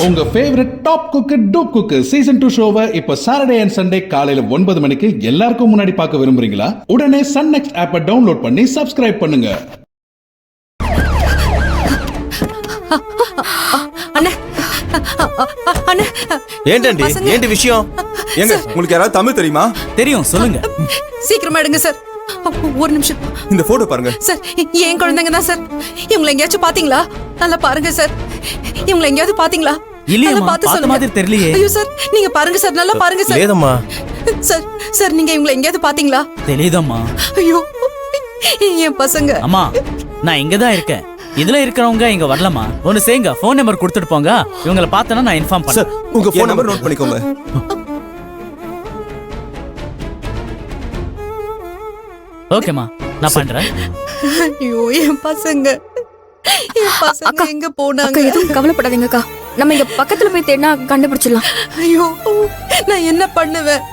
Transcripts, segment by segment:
உங்க favourite top cook dupe cook season 2 ஷோவை இப்ப சாட்டர்டே அண்ட் சண்டே காலையில 9 மணிக்கு எல்லாருக்கும் முன்னாடி பார்க்க விரும்புறீங்களா? உடனே சன் நெக்ஸ்ட் ஆப்பை டவுன்லோட் பண்ணி சப்ஸ்கிரைப் பண்ணுங்க. ஏண்டி விஷயம்? எங்க உங்களுக்கு யாராவது தமிழ் தெரியுமா? தெரியும், சொல்லுங்க. சீக்கிரமா எடுங்க சார். ஒரு நிமிஷம். இந்த போட்டோ பாருங்க சார், ஏன் குழந்தைங்க தான் சார். இவங்களை எங்கேயாச்சும் பாத்தீங்களா? நல்லா பாருங்க சார். இவங்களை எங்கேயாவது பாத்தீங்களா? இல்லையம்மா, பார்த்த மாதிரி தெரியலையே. ஐயோ சார், நீங்க பாருங்க சார், நல்லா பாருங்க சார். லேதம்மா. சார் சார், நீங்க இவங்களை எங்கேயாவது பாத்தீங்களா? தெரியதம்மா. ஐயோ, என் பசங்க. அம்மா, நான் இங்க தான் இருக்கேன். இதுல இருக்கிறவங்க இங்க வரலமா. ஒன்னு செய்யுங்க, ஃபோன் நம்பர் கொடுத்துட்டு போங்க. இவங்களை பார்த்தனா நான் இன்ஃபார்ம் சார், பண்றேன். உங்க ஃபோன் நம்பர் நோட் பண்ணிக்கோங்க. ஓகேமா, நான் பண்றேன். ஐயோ, என் பசங்க எங்க போனாங்க? அக்கா, எதுவும் கவலைப்படாதீங்க அக்கா. நம்ம இங்க பக்கத்துல போய் தேடினா கண்டுபிடிச்சிடலாம். ஐயோ, நான் என்ன பண்ணுவேன்?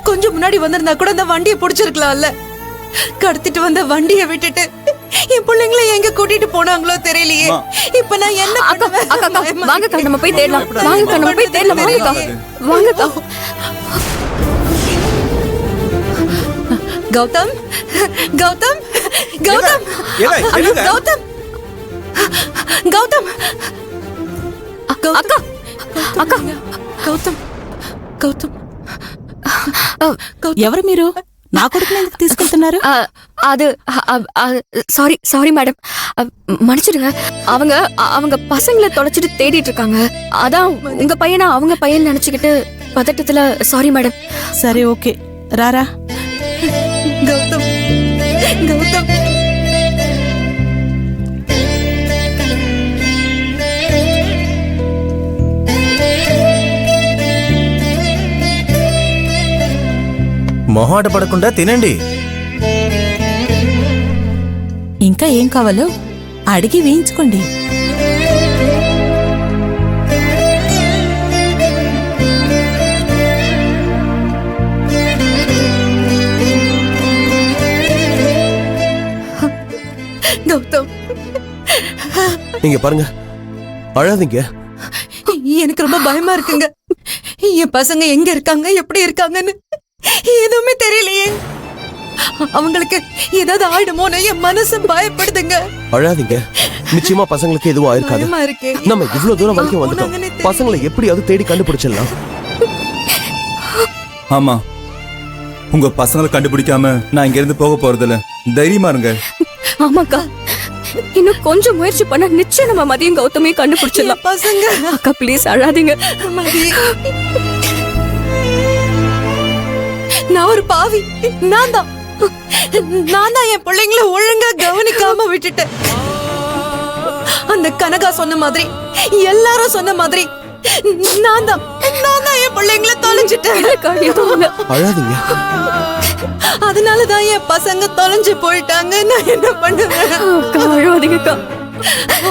கொஞ்சம் முன்னாடி வந்திருந்தா கூட அந்த வண்டியை பிடிச்சிருக்கலாம்ல. கடத்திட்டு வந்த வண்டியை விட்டுட்டு என் பிள்ளைங்களை எங்க கூட்டிட்டு போனாங்களோ தெரியலையே. இப்ப நான் என்ன பண்ணுவேன்? அக்கா, வாங்க அக்கா, நம்ம போய் தேடலாம். வாங்க அக்கா, நம்ம போய் தேடலாம். வாங்க அக்கா, வாங்க அக்கா. கௌதம், கௌதம், கௌதம், கௌதம், கௌதம், அக்கா, அக்கா, గౌతమ్, గౌతమ్, ఎవరు మీరు? నా కొడుకుని ఎందుకు తీసుకెళ్తున్నారు? அது சாரி மேடம், மன்னிச்சிடுங்க. அவங்க பசங்களை தொலைச்சிட்டு தேடிட்டு இருக்காங்க. அதான் உங்க பையனா அவங்க பையன் நினைச்சுக்கிட்டு பதட்டத்துல சாரி மேடம். సరే ఓకే, రారా. గౌతమ్, గౌతమ్. మొహాట పడకుండా తినండి. ఇంకా ఏం కావాలో అడిగి వేయించుకోండి. கௌதம், நீங்க பாருங்க, அழாதீங்க. எனக்கு ரொம்ப பயமா இருக்குங்க. என் பசங்க எங்க இருக்காங்க, எப்படி இருக்காங்கன்னு எதுவுமே தெரியலையே. அவங்களுக்கு ஏதாவது ஆயிடுமோன்னு என் மனசு பயப்படுதுங்க. அழாதீங்க, நிச்சயமா பசங்களுக்கு எதுவும் ஆயிருக்காது. பயமா இருக்கு. நம்ம இவ்வளவு தூரம் வரைக்கும் வந்துட்டோம். பசங்களை எப்படியாவது தேடி கண்டுபிடிச்சிடலாம். ஆமா, உங்க பசங்களை கண்டுபிடிக்காம நான் இங்க இருந்து போக போறதில்ல. தைரியமா இருங்க. ஆமாக்கா, இன்னும் கொஞ்சம் முயற்சி பண்ணா நிச்சயம் நம்ம மதியம் கௌதமையும் கண்டுபிடிச்சிடலாம். பசங்க, அக்கா ப்ளீஸ் அழாதீங்க. மதி, நான் ஒரு பாவி. நான் தான் என் பிள்ளைங்களை ஒழுங்கா கவனிக்காம விட்டுட்டேன். அந்த கனகா சொன்ன மாதிரி, எல்லாரும் சொன்ன மாதிரி நான் தான் என் பிள்ளைங்களை தொலைஞ்சிட்டேன். அழாதீங்க. அதனாலதான் என் பசங்க தொலைஞ்சு போயிட்டாங்க. நான் என்ன பண்ணுவேன்? அழாதீங்கக்கா.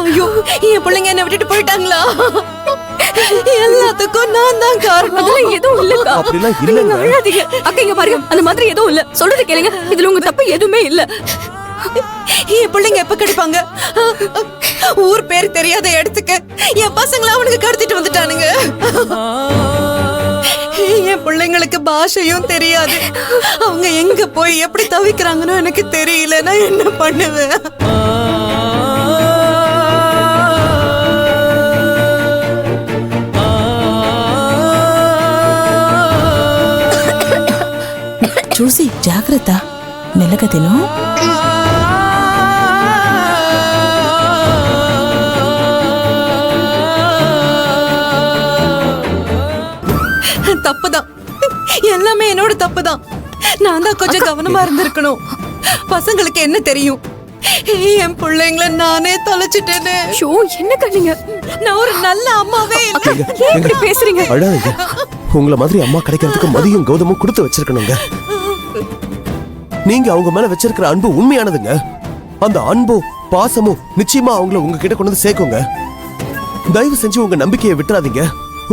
ஐயோ, என் பிள்ளைங்க என்ன விட்டுட்டு போயிட்டாங்களா? எல்லாத்துக்கும் நான் தான் காரணம். அதெல்லாம் எதுவும் இல்லக்கா. அப்படிலாம் இல்லங்க. அழாதீங்க அக்கா, இங்க பாருங்க, அந்த மாதிரி எதுவும் இல்ல. சொல்றது கேளுங்க, இதுல உங்க தப்பு எதுவுமே இல்ல. என் பிள்ளைங்க எப்ப கிடைப்பாங்க? ஊர் பேர் தெரியாத இடத்துக்கு என் பசங்களை அவனுக்கு கடத்திட்டு வந்துட்டானுங்க. என் பிள்ளைங்களுக்கு பாஷையும் தெரியாது. அவங்க எங்க போய் எப்படி தவிக்கிறாங்கன்னு எனக்கு தெரியல. நான் என்ன பண்ணுவேன்? చూసి జాగ్రత్త, మెల్లగా తిను. தப்புதான், எல்லாமே என்னோட தப்புதான். நான் தான் கொஞ்சம் கவனமா இருந்திருக்கணும். பசங்களுக்கு என்ன தெரியும்? என் பிள்ளைங்களை நானே தொலைச்சிட்டேன்னு. ஷோ, என்னக்கா நீங்க? நான் ஒரு நல்ல அம்மாவே இல்ல. ஏன் இப்படி பேசுறீங்க? அழாதீங்க. உங்களை மாதிரி அம்மா கிடைக்கிறதுக்கு மதியம் கௌதமும் கொடுத்து வச்சிருக்கணுங்க. நீங்க அவங்க மேல வச்சிருக்கிற அன்பு உண்மையானதுங்க. அந்த அன்பும் பாசமும் நிச்சயமா அவங்கள உங்ககிட்ட கொண்டு வந்து சேர்க்குங்க. தயவு செஞ்சு உங்க நம்பிக்கையை விட்டுறாதீங்க.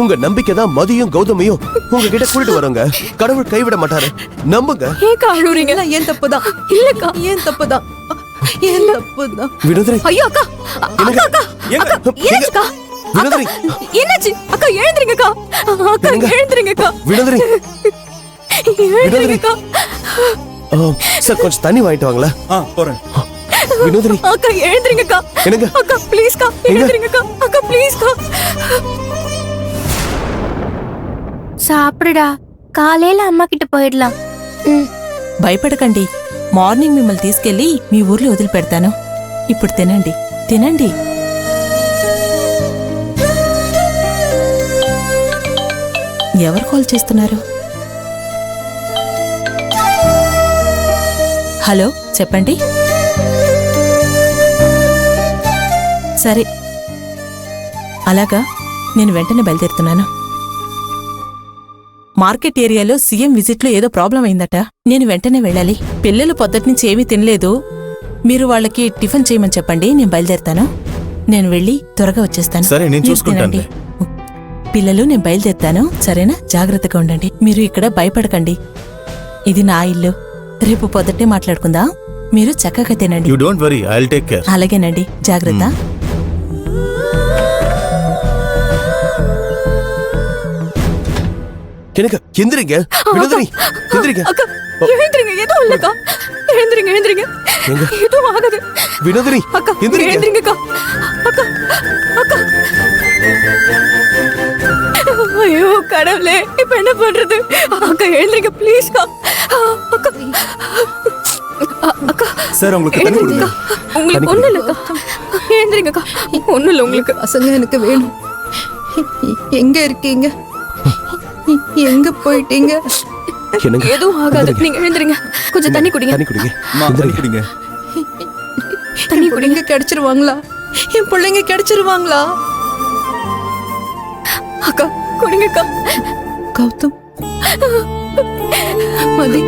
உங்க நம்பிக்கை தான் மதியம் கௌதமையும் உங்ககிட்ட கூட்டிட்டு வருங்க. கடவுள் கைவிட மாட்டாரு, நம்புங்க. ஏக்கா அழுறீங்க? ஏன் தப்புதான். இல்லக்கா, ஏன் தப்புதான். ஏன் தப்புதான். விடுதலை. ஐயோ அக்கா, அக்கா, அக்கா, அக்கா, என்னாச்சுக்கா? வினோதினி என்னாச்சு அக்கா எழுந்திருங்கக்கா அக்கா என்னங்க? எழுந்திருங்கக்கா வினோதினி எழுந்திருங்கக்கா சார் கொஞ்சம் தண்ணி வாங்கிட்டு வாங்களேன். போறேன். வினோதினி அக்கா எழுந்திருங்கக்கா என்னங்க? அக்கா ப்ளீஸ்க்கா எங்க? எழுந்திருங்கக்கா அக்கா ப்ளீஸ்க்கா సాపిడా కాలేలా అమ్మకిட்ட పోయిడలాం భయపడకండి. మార్నింగ్ మిమ్మల్ని తీసుకెళ్లి మీ ఊర్లో వదిలిపెడతాను. ఇప్పుడు తినండి తినండి. ఎవరు కాల్ చేస్తున్నారు? హలో చెప్పండి. సరే అలాగా, నేను వెంటనే బయలుదేరుతున్నాను. మార్కెట్ ఏరియాలో సీఎం విజిట్లో ఏదో ప్రాబ్లం అయిందట. నేను వెంటనే వెళ్ళాలి. పిల్లలు పొద్దుట్నుంచి ఏమీ తినలేదు. మీరు వాళ్ళకి టిఫిన్ చేయమని చెప్పండి. నేను బయలుదేరుతాను. నేను వెళ్ళి త్వరగా వచ్చేస్తాను. సరే, నేను మీరు చూసుకుంటానులే. తినండి. పిల్లలు, నేను బయలుదేరుతాను. సరేనా? జాగ్రత్తగా ఉండండి. మీరు ఇక్కడ భయపడకండి. ఇది నా ఇల్లు. రేపు పొద్దుటే మాట్లాడుకుందాం. మీరు చక్కగా తినండి. You don't worry, I will take care. అలాగేనండి. జాగ్రత్త. எனக்கு எந்திரிங்க வினோதினி எந்திரிங்க. அக்கா எழுந்திருங்க எதுவும் இல்லக்கா எழுந்திருங்க எழுந்திருங்க எங்க? எதுவும் ஆகாது வினோதினி அக்கா எந்திரிங்க. எழுந்திருங்கக்கா அக்கா அக்கா ஐயோ கடவுளே இப்ப என்ன பண்றது அக்கா எழுந்திருங்க ப்ளீஸ்க்கா அக்கா அக்கா சார், உங்களுக்கு தண்ணி கொடுங்க. எழுந்திருங்கக்கா உங்களுக்கு ஒண்ணு இல்லக்கா எழுந்திருங்கக்கா ஒண்ணு இல்ல உங்களுக்கு பசங்க எனக்கு வேணும். எங்க இருக்கீங்க? எங்க போயிட்டீங்க? என்னங்க? எதுவும் ஆகாது. நீங்க எழுந்திருங்க. கொஞ்சம் தண்ணி குடிங்க. தண்ணி குடிங்க. அம்மா, தண்ணி குடிங்க. தண்ணி குடிங்க. கிடைச்சிருவாங்களா? என் பிள்ளைங்க கிடைச்சிருவாங்களா? அக்கா குடிங்கக்கா. கௌதம், மதி,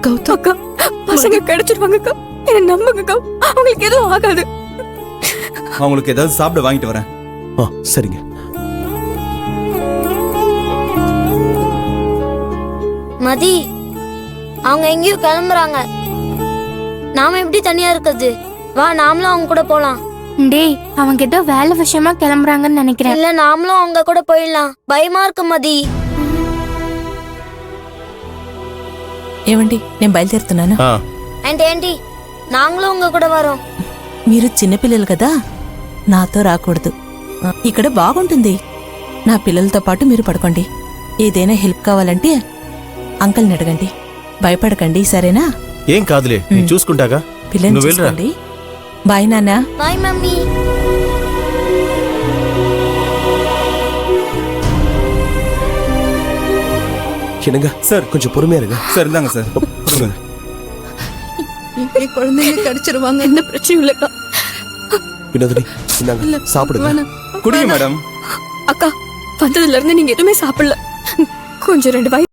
கௌதம், அக்கா பசங்க கிடைச்சிருவாங்கக்கா. என்ன நம்புங்கக்கா. அவங்களுக்கு எதுவும் ஆகாது. அவங்களுக்கு ஏதாவது சாப்பிட வாங்கிட்டு வரேன். சரிங்க. மதி அவங்க எங்கேயும் கிளம்புறாங்க. நாம எப்படி தனியா இருக்கிறது? வா நாமளும் அவங்க கூட போலாம். டேய் அவங்க ஏதோ வேலை விஷயமா கிளம்புறாங்கன்னு நினைக்கிறேன். இல்ல நாமளும் அவங்க கூட போயிடலாம். பயமா இருக்கு மதி. ఏమండి, నేను బయలుదేరుతున్నాను. ఏంటి నాంగ్లో ఉங்க కూడా వరోం. మీరు చిన్నపిల్లలు కదా, నాతో రాకూడదు. ఇక్కడ బాగుంటుంది. నా పిల్లలతో పాటు మీరు పడుకోండి. ఏదైనా హెల్ప్ కావాలంటే అంకల్ని అడగండి. భయపడకండి, సరేనా? ఏం కాదులే, నేను చూసుకుంటాగా. పిల్లల్ని నువ్వు వెళ్ళరా. చూసుకోండి. బాయ్ నాన్న. Bye mummy. என்னங்க? சார் கொஞ்சம் பொறுமையா இருங்க. சார், இந்தாங்க சார். கொடுங்க. என் குழந்தைங்க கிடைச்சிருவாங்க. எந்த பிரச்சனையும் இல்லக்கா. வினோதினி இந்தாங்க, சாப்பிடுங்க. வேணாம். குடிங்க மேடம். அக்கா வந்ததுல இருந்து நீங்க எதுவுமே சாப்பிடல. கொஞ்சம் 2 வாய்